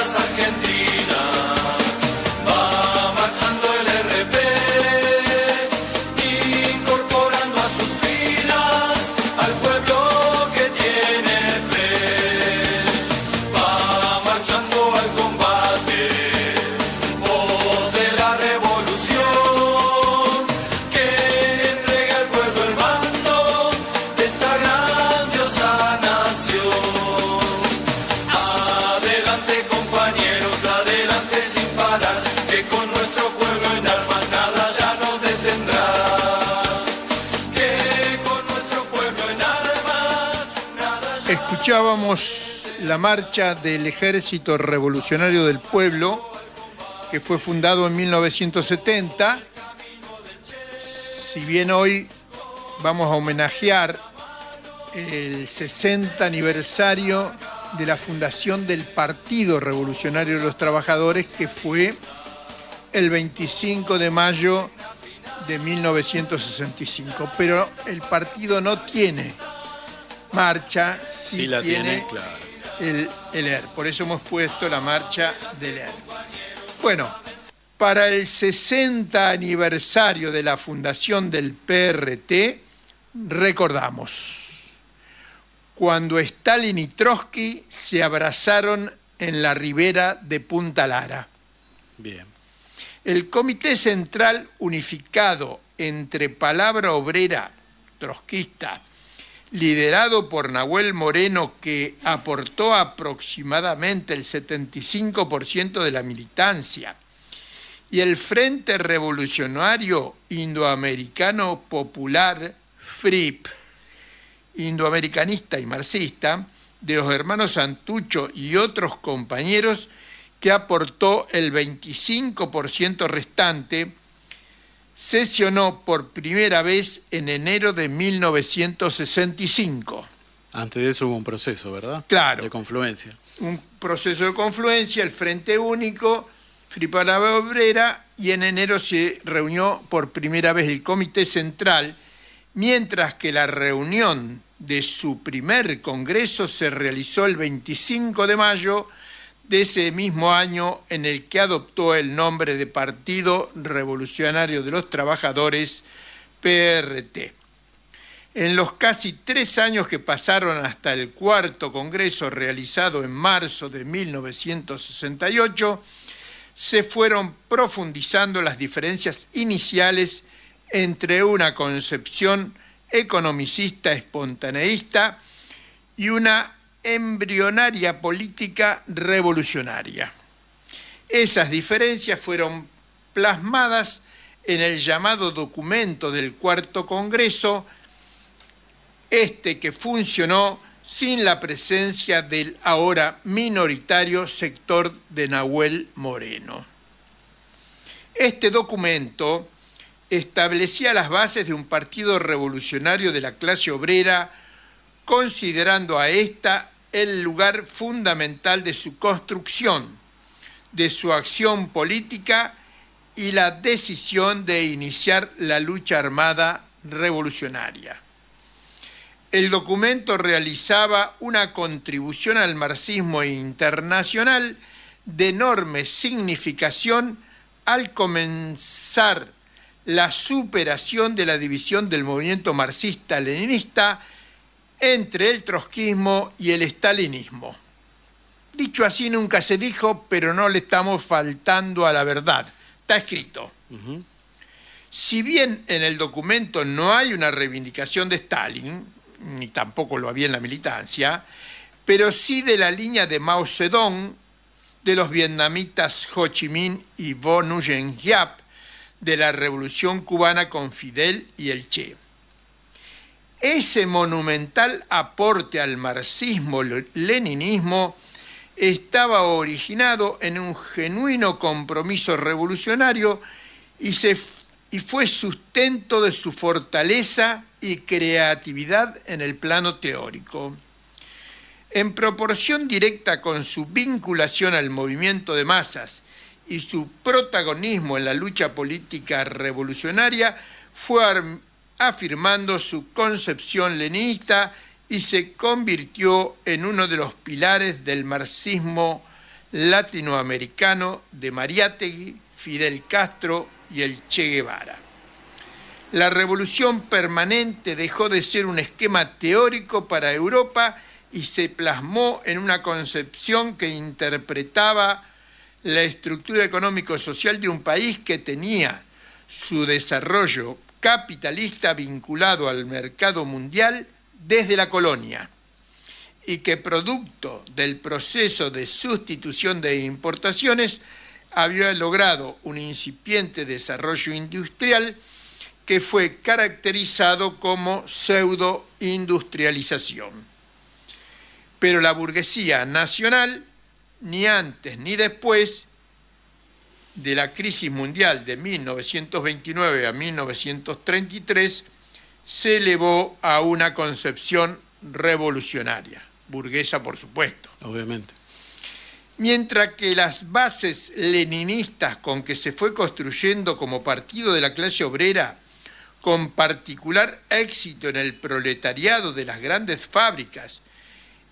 tierras argentinas. Va marchando el RP, incorporando a sus filas al pueblo que tiene fe. Va marchando al combate, voz de la revolución, que entrega al pueblo el mando de esta grandiosa nación. Adelante compañeros, adelante sin parar, que con nuestro pueblo en armas nada ya nos detendrá. Que con nuestro pueblo en armas nada ya... Escuchábamos la marcha del Ejército Revolucionario del Pueblo, que fue fundado en 1970. Si bien hoy vamos a homenajear el 60 aniversario de la fundación del Partido Revolucionario de los Trabajadores, que fue el 25 de mayo de 1965. Pero el partido no tiene marcha, sí la tiene claro. el ER. Por eso hemos puesto la marcha del ER. Bueno, para el 60 aniversario de la fundación del PRT, recordamos cuando Stalin y Trotsky se abrazaron en la ribera de Punta Lara. Bien. El Comité Central Unificado entre Palabra Obrera trotskista, liderado por Nahuel Moreno, que aportó aproximadamente el 75% de la militancia, y el Frente Revolucionario Indoamericano Popular, FRIP, indoamericanista y marxista, de los hermanos Santucho y otros compañeros, que aportó el 25% restante, sesionó por primera vez en enero de 1965. Antes de eso hubo un proceso, ¿verdad? Claro. De confluencia. Un proceso de confluencia, el Frente Único, FRIP Palabra Obrera, y en enero se reunió por primera vez el Comité Central, mientras que la reunión de su primer congreso se realizó el 25 de mayo de ese mismo año, en el que adoptó el nombre de Partido Revolucionario de los Trabajadores, PRT. En los casi 3 años que pasaron hasta el cuarto congreso realizado en marzo de 1968, se fueron profundizando las diferencias iniciales entre una concepción economicista espontaneísta y una embrionaria política revolucionaria. Esas diferencias fueron plasmadas en el llamado documento del Cuarto Congreso, que funcionó sin la presencia del ahora minoritario sector de Nahuel Moreno. Este documento establecía las bases de un partido revolucionario de la clase obrera, considerando a esta el lugar fundamental de su construcción, de su acción política y la decisión de iniciar la lucha armada revolucionaria. El documento realizaba una contribución al marxismo internacional de enorme significación al comenzar la superación de la división del movimiento marxista-leninista entre el trotskismo y el stalinismo. Dicho así nunca se dijo, pero no le estamos faltando a la verdad. Está escrito. Uh-huh. Si bien en el documento no hay una reivindicación de Stalin, ni tampoco lo había en la militancia, pero sí de la línea de Mao Zedong, de los vietnamitas Ho Chi Minh y Vo Nguyen Giap, de la Revolución Cubana con Fidel y el Che. Ese monumental aporte al marxismo-leninismo estaba originado en un genuino compromiso revolucionario y fue sustento de su fortaleza y creatividad en el plano teórico. En proporción directa con su vinculación al movimiento de masas y su protagonismo en la lucha política revolucionaria, fue afirmando su concepción leninista y se convirtió en uno de los pilares del marxismo latinoamericano de Mariátegui, Fidel Castro y el Che Guevara. La revolución permanente dejó de ser un esquema teórico para Europa y se plasmó en una concepción que interpretaba la estructura económico-social de un país que tenía su desarrollo capitalista vinculado al mercado mundial desde la colonia y que producto del proceso de sustitución de importaciones había logrado un incipiente desarrollo industrial que fue caracterizado como pseudo-industrialización. Pero la burguesía nacional, ni antes ni después de la crisis mundial de 1929 a 1933, se elevó a una concepción revolucionaria, burguesa por supuesto. Obviamente. Mientras que las bases leninistas con que se fue construyendo como partido de la clase obrera, con particular éxito en el proletariado de las grandes fábricas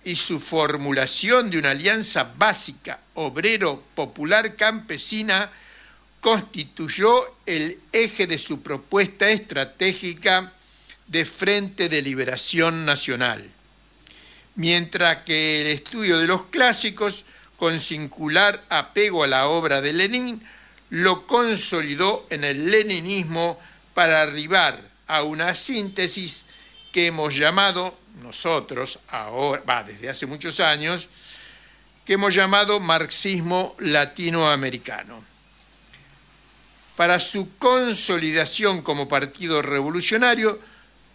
y su formulación de una alianza básica obrero-popular-campesina, constituyó el eje de su propuesta estratégica de Frente de Liberación Nacional. Mientras que el estudio de los clásicos, con singular apego a la obra de Lenin, lo consolidó en el leninismo para arribar a una síntesis que hemos llamado nosotros, ahora, desde hace muchos años, que hemos llamado marxismo latinoamericano. Para su consolidación como partido revolucionario,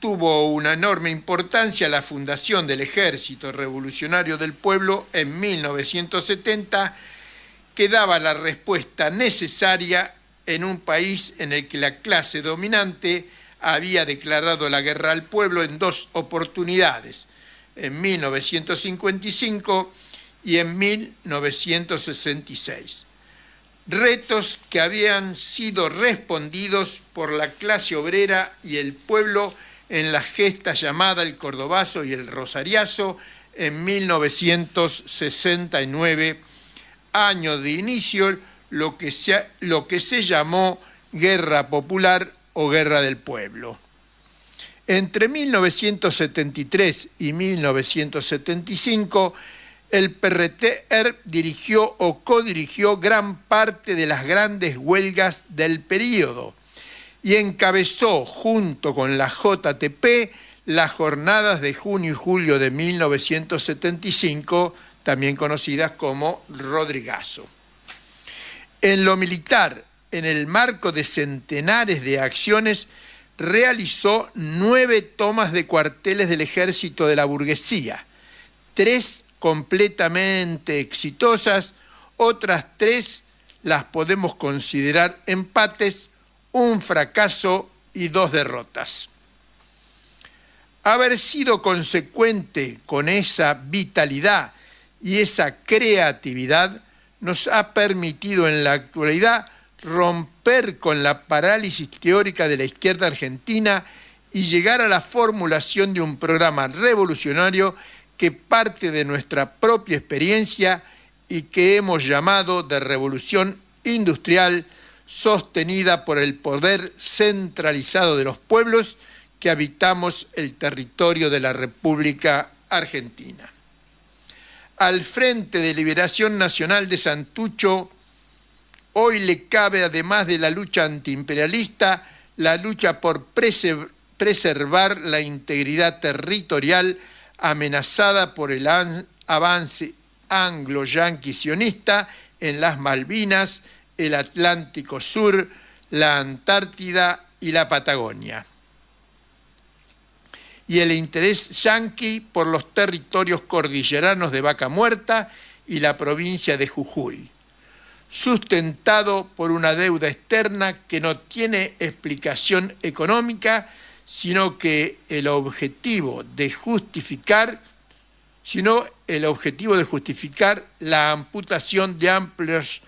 tuvo una enorme importancia la fundación del Ejército Revolucionario del Pueblo en 1970, que daba la respuesta necesaria en un país en el que la clase dominante había declarado la guerra al pueblo en dos oportunidades, en 1955 y en 1966. Retos que habían sido respondidos por la clase obrera y el pueblo en la gesta llamada el Cordobazo y el Rosariazo en 1969, año de inicio lo que se llamó Guerra Popular o Guerra del Pueblo. Entre 1973 y 1975, el PRTR dirigió o codirigió gran parte de las grandes huelgas del período y encabezó, junto con la JTP, las jornadas de junio y julio de 1975, también conocidas como Rodrigazo. En lo militar, en el marco de centenares de acciones, realizó 9 tomas de cuarteles del ejército de la burguesía, 3 completamente exitosas, otras 3 las podemos considerar empates, un fracaso y 2 derrotas. Haber sido consecuente con esa vitalidad y esa creatividad nos ha permitido en la actualidad romper con la parálisis teórica de la izquierda argentina y llegar a la formulación de un programa revolucionario que parte de nuestra propia experiencia y que hemos llamado de revolución industrial, sostenida por el poder centralizado de los pueblos que habitamos el territorio de la República Argentina. Al Frente de Liberación Nacional de Santucho, hoy le cabe, además de la lucha antiimperialista, la lucha por preservar la integridad territorial amenazada por el avance anglo-yanqui sionista en las Malvinas, el Atlántico Sur, la Antártida y la Patagonia. Y el interés yanqui por los territorios cordilleranos de Vaca Muerta y la provincia de Jujuy, sustentado por una deuda externa que no tiene explicación económica, sino el objetivo de justificar la amputación de amplias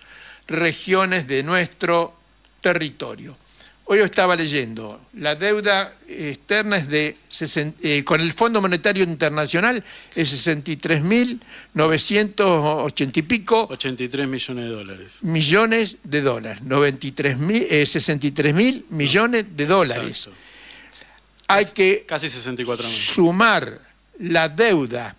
regiones de nuestro territorio. Hoy yo estaba leyendo, la deuda externa es con el Fondo Monetario Internacional es 63.980 y pico 83 millones de dólares. millones de dólares, 63.000 millones de dólares. Exacto. Hay que Casi 64 mil. sumar la deuda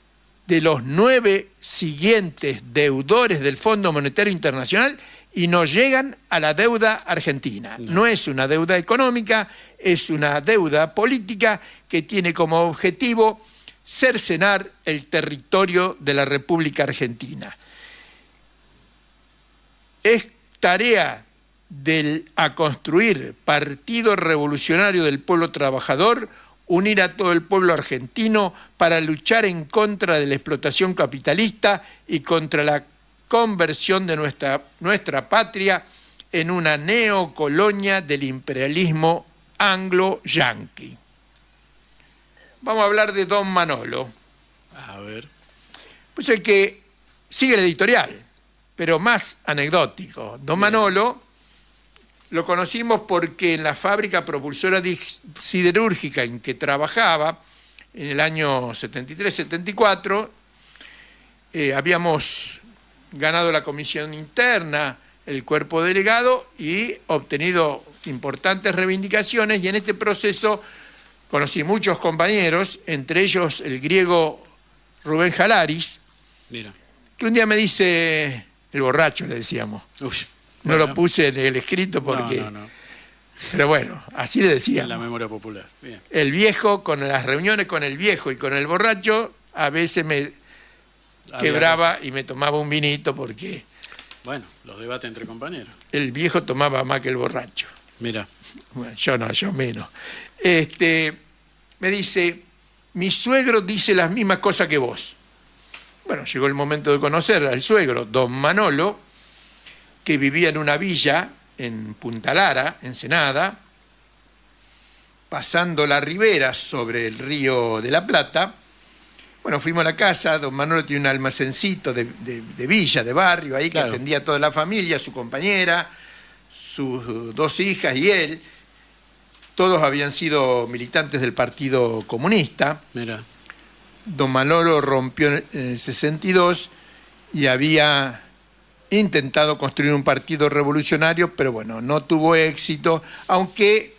de los 9 siguientes deudores del Fondo Monetario Internacional y no llegan a la deuda argentina. No es una deuda económica, es una deuda política que tiene como objetivo cercenar el territorio de la República Argentina. Es tarea a construir Partido Revolucionario del Pueblo Trabajador, unir a todo el pueblo argentino para luchar en contra de la explotación capitalista y contra la conversión de nuestra patria en una neocolonia del imperialismo anglo-yanqui. Vamos a hablar de Don Manolo. A ver. Pues el que sigue el editorial, pero más anecdótico. Don Manolo lo conocimos porque en la fábrica propulsora siderúrgica en que trabajaba, en el año 73-74, habíamos ganado la comisión interna, el cuerpo delegado y obtenido importantes reivindicaciones, y en este proceso conocí muchos compañeros, entre ellos el griego Rubén Jalaris, Mira. que un día me dice, el borracho le decíamos, Uy, no bueno. lo puse en el escrito porque... No. Pero bueno, así le decía. En la memoria popular. Bien. El viejo, con las reuniones con el viejo y con el borracho, a veces me quebraba y me tomaba un vinito porque Bueno, los debates entre compañeros. el viejo tomaba más que el borracho. Mira. Bueno, yo no, yo menos. Me dice, mi suegro dice las mismas cosas que vos. Bueno, llegó el momento de conocer al suegro, don Manolo, que vivía en una villa en Punta Lara, Ensenada, pasando la ribera sobre el río de la Plata. Bueno, fuimos a la casa, don Manolo tiene un almacencito de villa, de barrio, ahí Claro. que atendía a toda la familia, su compañera, sus 2 hijas y él. Todos habían sido militantes del Partido Comunista. Mira. Don Manolo rompió en el 62 y había intentado construir un partido revolucionario, pero bueno, no tuvo éxito, aunque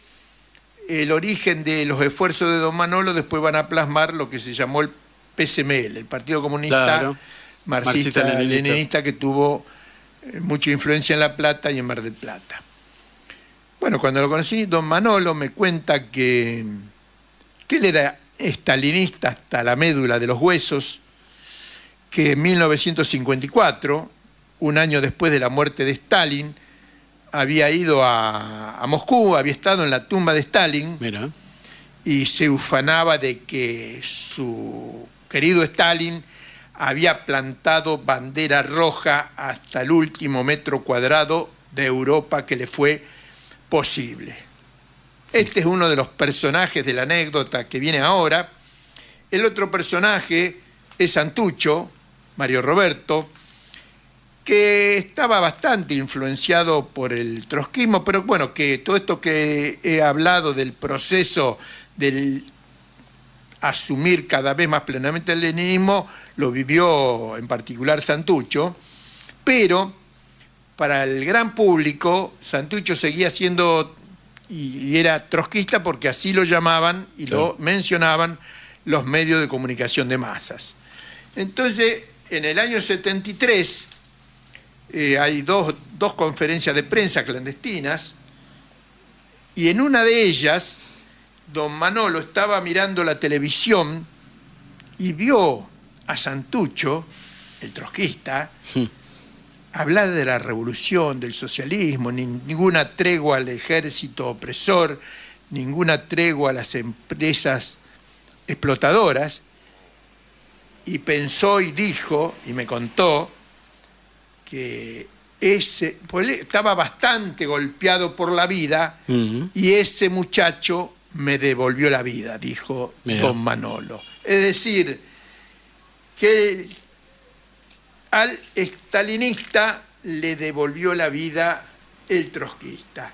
el origen de los esfuerzos de don Manolo después van a plasmar lo que se llamó el PCML, el Partido Comunista Claro. Marxista-Leninista, que tuvo mucha influencia en La Plata y en Mar del Plata. Bueno, cuando lo conocí, don Manolo me cuenta que él era estalinista hasta la médula de los huesos, que en 1954, un año después de la muerte de Stalin, había ido a Moscú, había estado en la tumba de Stalin, Mira. y se ufanaba de que su querido Stalin había plantado bandera roja hasta el último metro cuadrado de Europa que le fue posible. Este es uno de los personajes de la anécdota que viene ahora. El otro personaje es Santucho, Mario Roberto, que estaba bastante influenciado por el trotskismo, pero bueno, que todo esto que he hablado del proceso del asumir cada vez más plenamente el leninismo, lo vivió en particular Santucho, pero para el gran público, Santucho seguía siendo y era trotskista porque así lo llamaban y Claro. lo mencionaban los medios de comunicación de masas. Entonces, en el año 73, hay dos conferencias de prensa clandestinas, y en una de ellas, don Manolo estaba mirando la televisión y vio a Santucho, el trotskista, hablar de la revolución, del socialismo, ninguna tregua al ejército opresor, ninguna tregua a las empresas explotadoras, y pensó y dijo, y me contó, que pues él estaba bastante golpeado por la vida, y ese muchacho me devolvió la vida, dijo Mira. don Manolo. Es decir, que al estalinista le devolvió la vida el trotskista.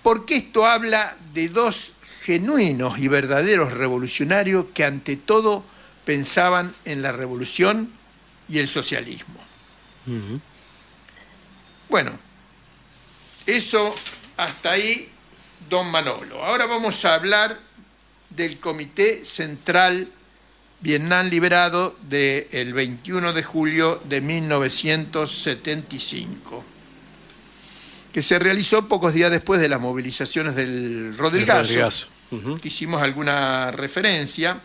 porque esto habla de dos genuinos y verdaderos revolucionarios que ante todo pensaban en la revolución y el socialismo. Bueno, eso hasta ahí, don Manolo. Ahora vamos a hablar del Comité Central Vietnam Liberado del 21 de julio de 1975, que se realizó pocos días después de las movilizaciones del Rodrigazo. Que hicimos alguna referencia.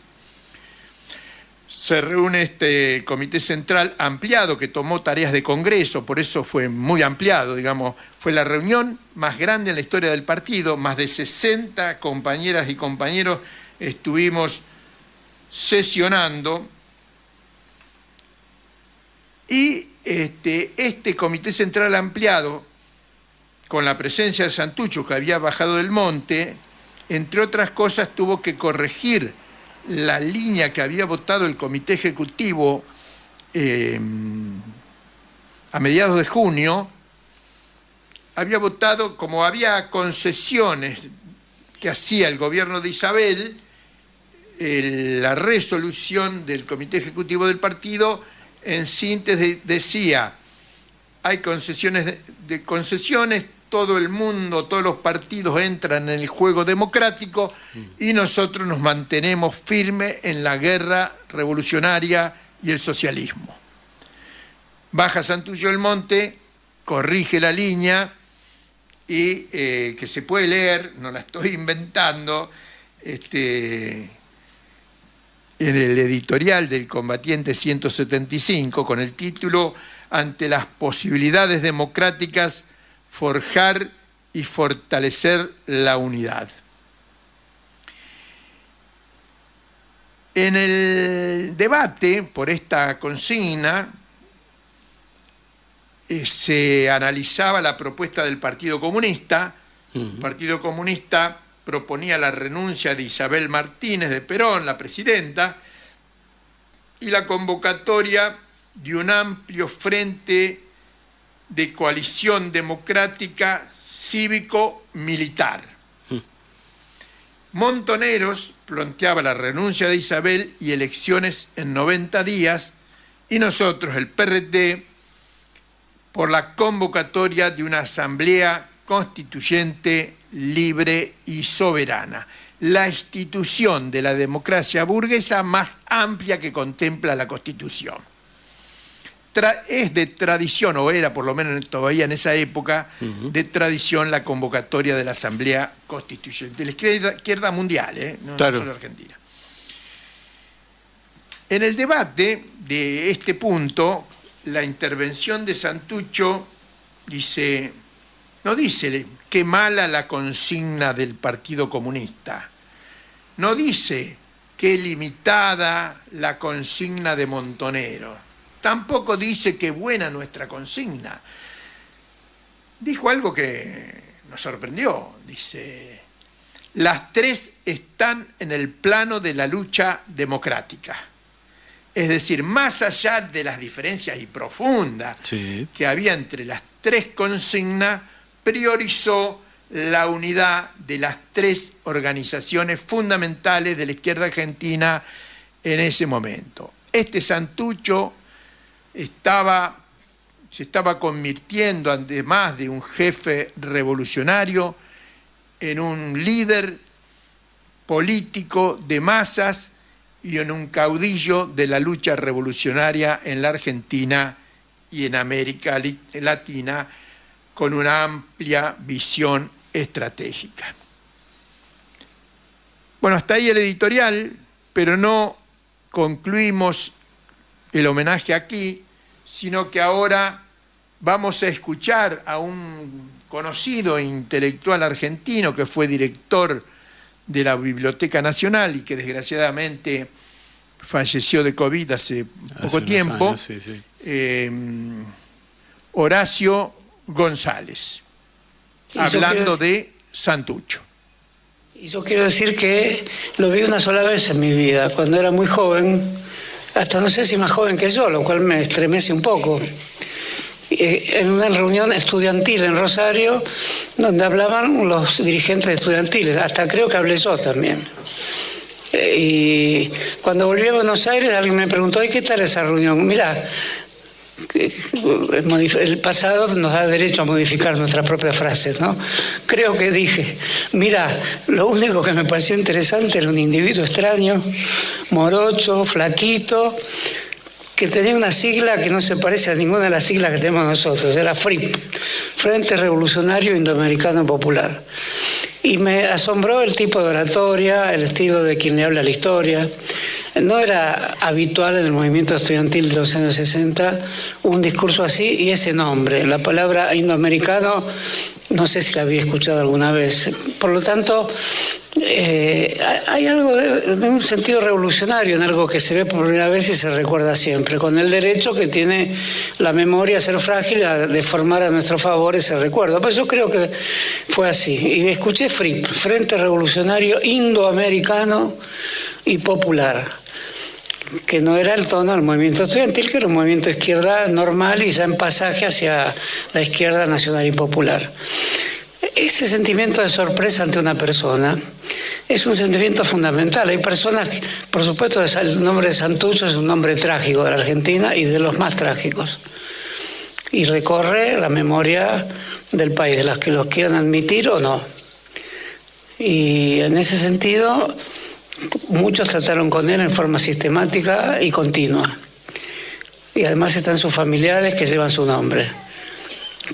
Se reúne este Comité Central ampliado que tomó tareas de Congreso, por eso fue muy ampliado, digamos. Fue la reunión más grande en la historia del partido, más de 60 compañeras y compañeros estuvimos sesionando. Y este Comité Central ampliado, con la presencia de Santucho, que había bajado del monte, entre otras cosas tuvo que corregir la línea que había votado el Comité Ejecutivo a mediados de junio. Había votado, como había concesiones que hacía el gobierno de Isabel, la resolución del Comité Ejecutivo del partido, en síntesis, decía: hay concesiones de concesiones, todo el mundo, todos los partidos entran en el juego democrático y nosotros nos mantenemos firmes en la guerra revolucionaria y el socialismo. Baja Santucho del Monte, corrige la línea y que se puede leer, no la estoy inventando, en el editorial del Combatiente 175, con el título "Ante las posibilidades democráticas, forjar y fortalecer la unidad". En el debate por esta consigna se analizaba la propuesta del Partido Comunista. El Partido Comunista proponía la renuncia de Isabel Martínez de Perón, la presidenta, y la convocatoria de un amplio frente de coalición democrática cívico-militar. Montoneros planteaba la renuncia de Isabel y elecciones en 90 días, y nosotros, el PRT, por la convocatoria de una asamblea constituyente libre y soberana, la institución de la democracia burguesa más amplia que contempla la Constitución. Es de tradición, o era por lo menos todavía en esa época, de tradición la convocatoria de la Asamblea Constituyente, de la izquierda mundial, no solo Argentina. En el debate de este punto, la intervención de Santucho no dice qué mala la consigna del Partido Comunista, no dice qué limitada la consigna de Montoneros, tampoco dice qué buena nuestra consigna. Dijo algo que nos sorprendió, dice: las tres están en el plano de la lucha democrática. Es decir, más allá de las diferencias y profundas que había entre las tres consignas, priorizó la unidad de las tres organizaciones fundamentales de la izquierda argentina en ese momento. Este Santucho se estaba convirtiendo, además de un jefe revolucionario, en un líder político de masas y en un caudillo de la lucha revolucionaria en la Argentina y en América Latina, con una amplia visión estratégica. Bueno, hasta ahí el editorial, pero no concluimos el homenaje aquí, sino que ahora vamos a escuchar a un conocido intelectual argentino que fue director de la Biblioteca Nacional y que desgraciadamente falleció de COVID hace poco tiempo, años, Horacio González, hablando de Santucho. Y yo quiero decir que lo vi una sola vez en mi vida, cuando era muy joven, hasta no sé si más joven que yo, lo cual me estremece un poco. en una reunión estudiantil en Rosario, donde hablaban los dirigentes estudiantiles, hasta creo que hablé yo también. Y cuando volví a Buenos Aires, alguien me preguntó, ¿y qué tal esa reunión? Mirá, el pasado nos da derecho a modificar nuestras propias frases, ¿no? Creo que dije, mira, lo único que me pareció interesante era un individuo extraño, morocho, flaquito, que tenía una sigla que no se parece a ninguna de las siglas que tenemos nosotros, era FRIP, Frente Revolucionario Indoamericano Popular. Y me asombró el tipo de oratoria, el estilo de quien le habla la historia. No era habitual en el movimiento estudiantil de los años 60 un discurso así y ese nombre. La palabra indoamericano no sé si la había escuchado alguna vez. Por lo tanto, hay algo de un sentido revolucionario en algo que se ve por primera vez y se recuerda siempre, con el derecho que tiene la memoria a ser frágil, a deformar a nuestro favor ese recuerdo. Pues yo creo que fue así. Y escuché FRIP, Frente Revolucionario Indoamericano y Popular, que no era el tono del movimiento estudiantil, que era un movimiento de izquierda normal y ya en pasaje hacia la izquierda nacional y popular. Ese sentimiento de sorpresa ante una persona es un sentimiento fundamental. Hay personas, por supuesto, el nombre de Santucho es un nombre trágico de la Argentina y de los más trágicos. Y recorre la memoria del país, de las que los quieran admitir o no. Y en ese sentido, muchos trataron con él en forma sistemática y continua. Y además están sus familiares que llevan su nombre.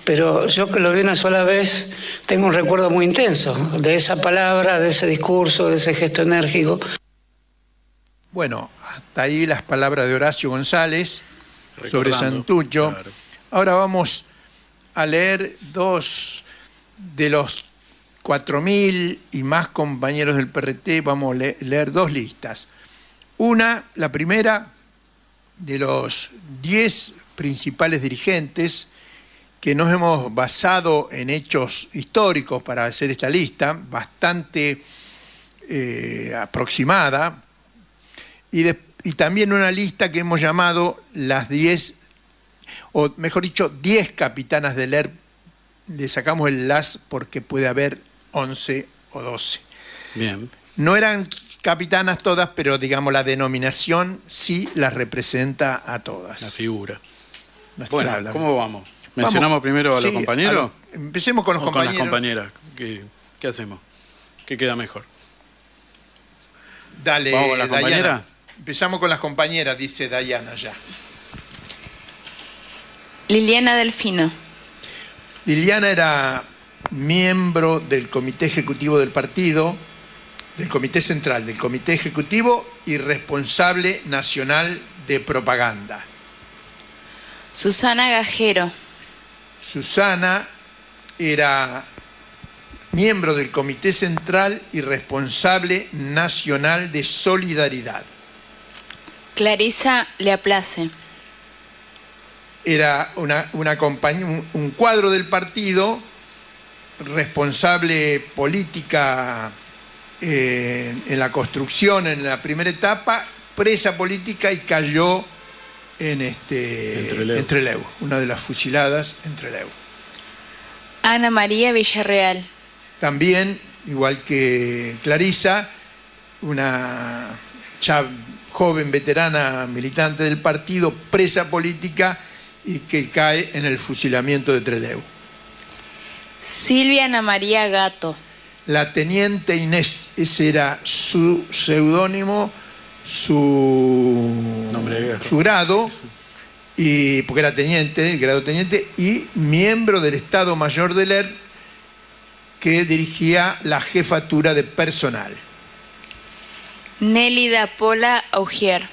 Pero yo que lo vi una sola vez, tengo un recuerdo muy intenso de esa palabra, de ese discurso, de ese gesto enérgico. Bueno, hasta ahí las palabras de Horacio González sobre Recordando, Santucho. claro. Ahora vamos a leer dos de los 4.000 y más compañeros del PRT, vamos a leer dos listas. Una, la primera, de los 10 principales dirigentes que nos hemos basado en hechos históricos para hacer esta lista, bastante aproximada, y también una lista que hemos llamado las 10, o mejor dicho, 10 capitanas del ERP. Le sacamos el las porque puede haber 11 o 12. Bien. No eran capitanas todas, pero digamos la denominación sí las representa a todas. La figura. Nuestra- Bueno, ¿cómo vamos? ¿Mencionamos Vamos, primero a los sí, compañeros? empecemos con los ¿O compañeros. con las compañeras? ¿Qué hacemos? ¿Qué queda mejor? Dale, ¿Vamos con las Dayana. compañeras? Empezamos con las compañeras, dice Dayana ya. Liliana Delfino. Liliana era miembro del Comité Ejecutivo del partido, del Comité Central, del Comité Ejecutivo y responsable nacional de propaganda. Susana Gajero. Susana era miembro del Comité Central y responsable nacional de solidaridad. Clarisa Leaplace. Era un cuadro del partido, responsable política en la construcción en la primera etapa, presa política y cayó en Trelew, una de las fusiladas en Trelew. Ana María Villarreal. También, igual que Clarisa, una ya joven veterana militante del partido, presa política y que cae en el fusilamiento de Trelew. Silvia Ana María Gato. La teniente Inés, ese era su seudónimo, su Nombre de guerra. su grado, y, porque era teniente, el grado teniente, y miembro del Estado Mayor del ERP, que dirigía la jefatura de personal. Nélida Pola Augier.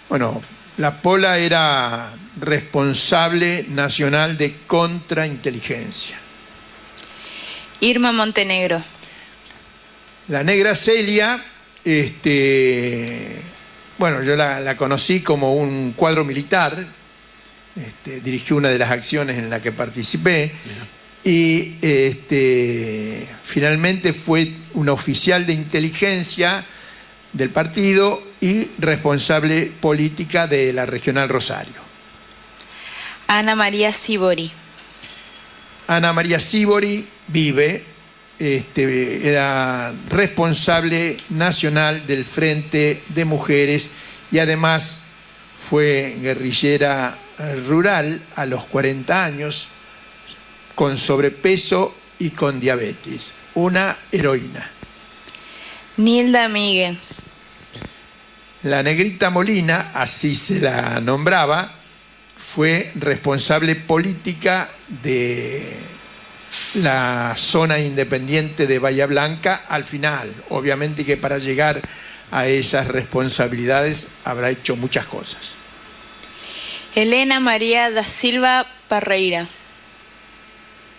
Bueno, la Pola era responsable nacional de contrainteligencia. Irma Montenegro. La negra Celia, bueno, yo la conocí como un cuadro militar, dirigió una de las acciones en la que participé, y finalmente fue una oficial de inteligencia del partido y responsable política de la Regional Rosario. Ana María Sibori. Ana María Sívori vive, era responsable nacional del Frente de Mujeres y además fue guerrillera rural a los 40 años, con sobrepeso y con diabetes. Una heroína. Nilda Míguez. La Negrita Molina, así se la nombraba, fue responsable política de la zona independiente de Bahía Blanca al final. Obviamente que para llegar a esas responsabilidades habrá hecho muchas cosas. Elena María da Silva Parreira.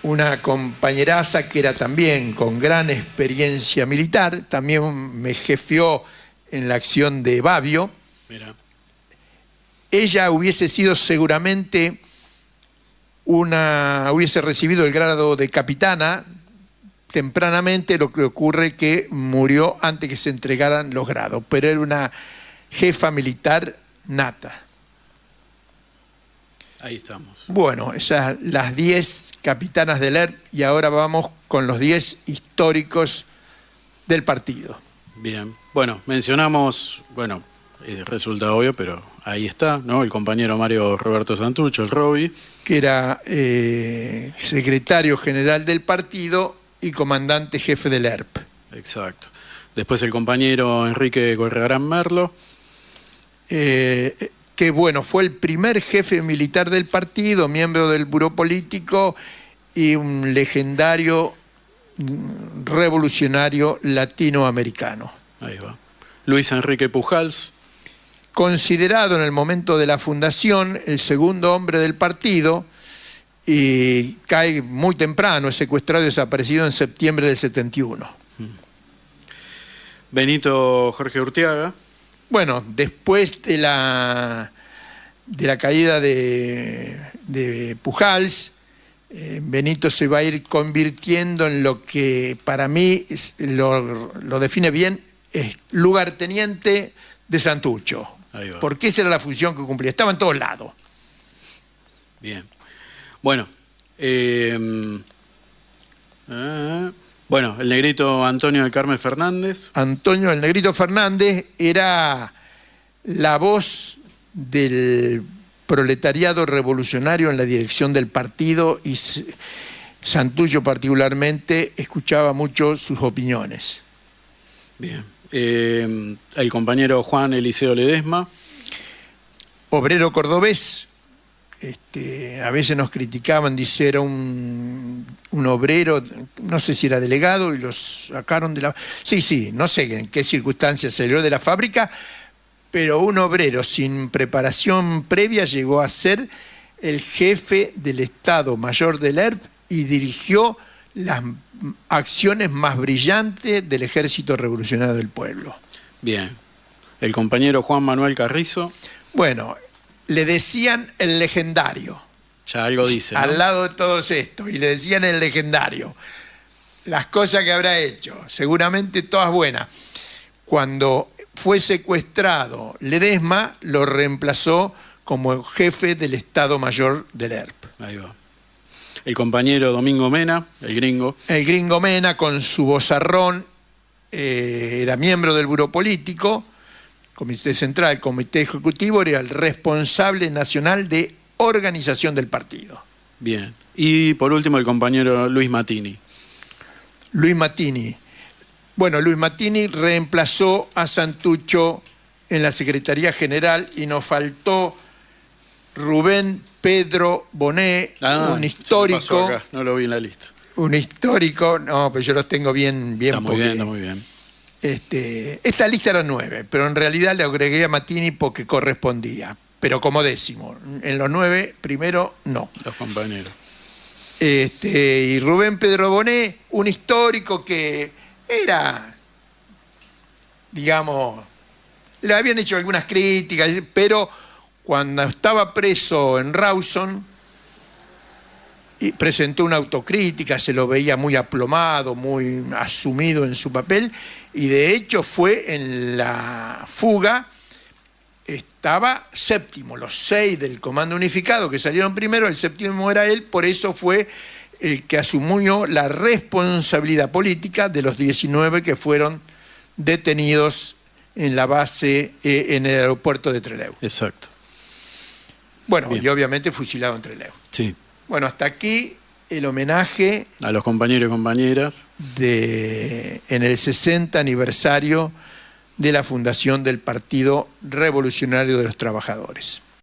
Una compañeraza que era también con gran experiencia militar, también me jefeó en la acción de Babio. Mira. Ella hubiese sido seguramente hubiese recibido el grado de capitana tempranamente, lo que ocurre que murió antes que se entregaran los grados, pero era una jefa militar nata. Ahí estamos. Bueno, esas las 10 capitanas del ERP y ahora vamos con los 10 históricos del partido. Bien. Bueno, mencionamos, bueno, resulta obvio, pero ahí está, ¿no? El compañero Mario Roberto Santucho, el Roby. Que era secretario general del partido y comandante jefe del ERP. Exacto. Después el compañero Enrique Correarán Merlo. Que bueno, fue el primer jefe militar del partido, miembro del buró político y un legendario revolucionario latinoamericano. Ahí va. Luis Enrique Pujals. Considerado en el momento de la fundación el segundo hombre del partido y cae muy temprano, es secuestrado y desaparecido en septiembre del 71. Benito Jorge Urtiaga. Bueno, después de la caída de Pujals, Benito se va a ir convirtiendo en lo que para mí lo define bien, es lugarteniente de Santucho. Porque esa era la función que cumplía. Estaba en todos lados. Bien. Bueno. Bueno, el negrito Antonio del Carmen Fernández. Antonio el Negrito Fernández era la voz del proletariado revolucionario en la dirección del partido y Santucho particularmente escuchaba mucho sus opiniones. Bien. El compañero Juan Eliseo Ledesma. Obrero cordobés, a veces nos criticaban, dice, era un obrero, no sé si era delegado y los sacaron de la... Sí, no sé en qué circunstancias salió de la fábrica, pero un obrero sin preparación previa llegó a ser el jefe del Estado Mayor del ERP y dirigió las acciones más brillantes del Ejército Revolucionario del Pueblo. Bien. El compañero Juan Manuel Carrizo. Bueno, le decían el legendario. Ya algo dice, ¿no? Al lado de todos estos, y le decían el legendario. Las cosas que habrá hecho, seguramente todas buenas. Cuando fue secuestrado Ledesma, lo reemplazó como jefe del Estado Mayor del ERP. Ahí va. El compañero Domingo Mena, el gringo. El gringo Mena, con su vozarrón, era miembro del buró político, comité central, comité ejecutivo, era el responsable nacional de organización del partido. Bien. Y por último el compañero Luis Matini. Luis Matini. Bueno, Luis Matini reemplazó a Santucho en la Secretaría General y nos faltó Rubén Pedro Bonet, un histórico. Acá, no lo vi en la lista. Un histórico, no, pero yo los tengo bien. Está muy bien. Esta lista era 9, pero en realidad le agregué a Matini porque correspondía, pero como 10º. En los 9, primero, no. Los compañeros. Y Rubén Pedro Bonet, un histórico que era, digamos, le habían hecho algunas críticas, pero cuando estaba preso en Rawson, y presentó una autocrítica, se lo veía muy aplomado, muy asumido en su papel, y de hecho fue en la fuga, estaba séptimo, los 6 del Comando Unificado que salieron primero, el séptimo era él, por eso fue el que asumió la responsabilidad política de los 19 que fueron detenidos en la base, en el aeropuerto de Trelew. Exacto. Bueno, Bien. y obviamente fusilado en Trelew. Sí. Bueno, hasta aquí el homenaje A los compañeros y compañeras. en el 60 aniversario de la fundación del Partido Revolucionario de los Trabajadores.